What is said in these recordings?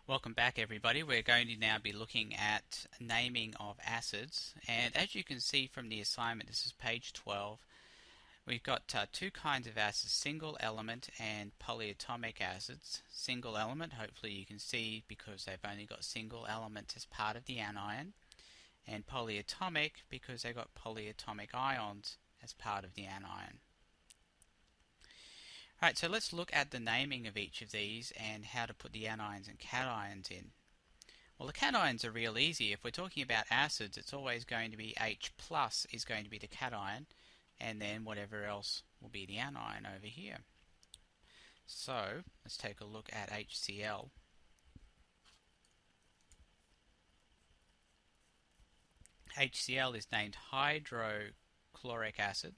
Welcome back, everybody. We're going to now be looking at naming of acids, and as you can see from the assignment, this is page 12. We've got two kinds of acids, single element and polyatomic acids. Single element, hopefully you can see because they've only got single element as part of the anion, and polyatomic because they've got polyatomic ions as part of the anion. Alright, so let's look at the naming of each of these and how to put the anions and cations in. Well, the cations are real easy. If we're talking about acids, it's always going to be H plus is going to be the cation, and then whatever else will be the anion over here. So, let's take a look at HCl. HCl is named hydrochloric acid.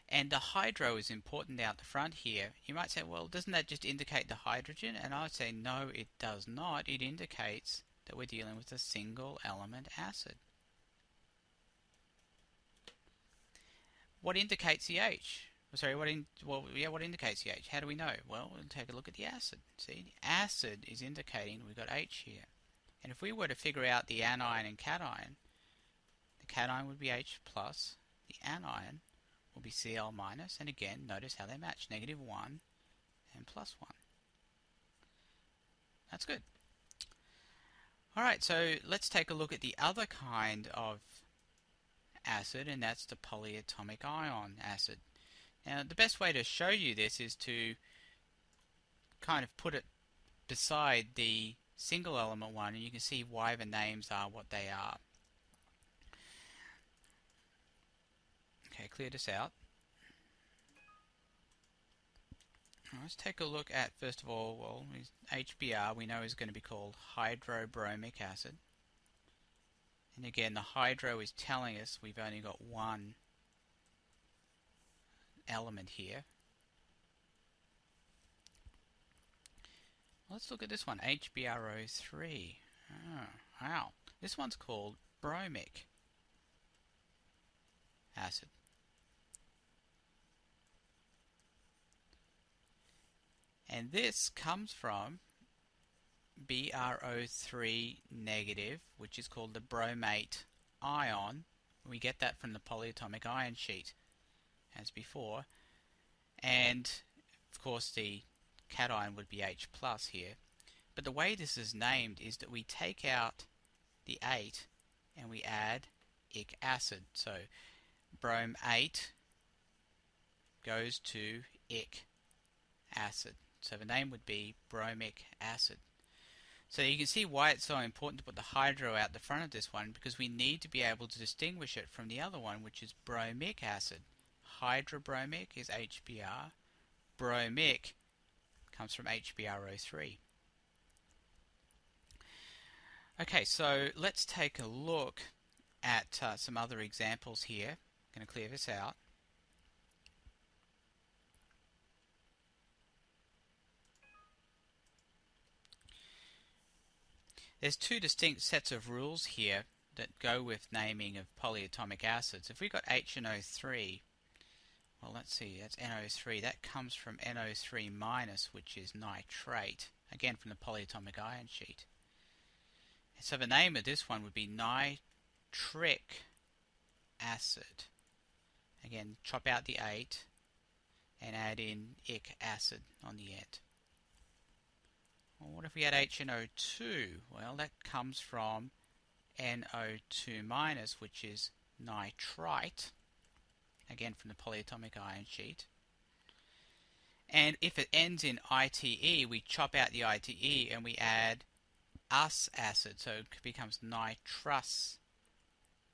And the hydro is important out the front here. You might say, well, doesn't that just indicate the hydrogen? And I would say, no, it does not. It indicates that we're dealing with a single element acid. What indicates the H? Sorry, what indicates the H? How do we know? Well, we'll take a look at the acid. See, the acid is indicating we've got H here. And if we were to figure out the anion and cation, the cation would be H plus, the anion will be Cl minus, and again, notice how they match, -1 and +1. That's good. Alright, so let's take a look at the other kind of acid, and that's the polyatomic ion acid. Now, the best way to show you this is to kind of put it beside the single element one, and you can see why the names are what they are. Okay, clear this out. Let's take a look at, first of all, well, HBr we know is going to be called hydrobromic acid. And again, the hydro is telling us we've only got one element here. Let's look at this one, HBrO3. Oh, wow. This one's called bromic acid. And this comes from BrO3 negative, which is called the bromate ion. We get that from the polyatomic ion sheet, as before. And, of course, the cation would be H plus here. But the way this is named is that we take out the 8 and we add ic acid. So, bromate goes to ic acid. So the name would be bromic acid. So you can see why it's so important to put the hydro out the front of this one, because we need to be able to distinguish it from the other one, which is bromic acid. Hydrobromic is HBr. Bromic comes from HBrO3. Okay, so let's take a look at some other examples here. I'm going to clear this out. There's two distinct sets of rules here that go with naming of polyatomic acids. If we've got H and O3, well, let's see, that's NO3. That comes from NO3 minus, which is nitrate, again from the polyatomic ion sheet. So the name of this one would be nitric acid. Again, chop out the 8 and add in ic acid on the end. Well, what if we had HNO2? Well, that comes from NO2 minus, which is nitrite, again from the polyatomic ion sheet. And if it ends in ITE, we chop out the ITE and we add us acid, so it becomes nitrous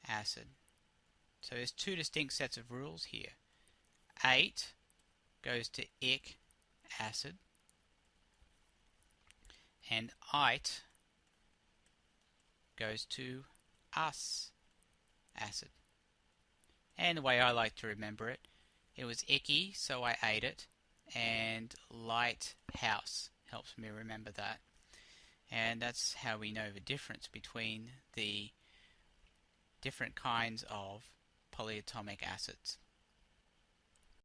acid. So there's two distinct sets of rules here. 8 goes to ic acid, and ite goes to us acid. And the way I like to remember it, it was icky, so I ate it, and lighthouse helps me remember that. And that's how we know the difference between the different kinds of polyatomic acids.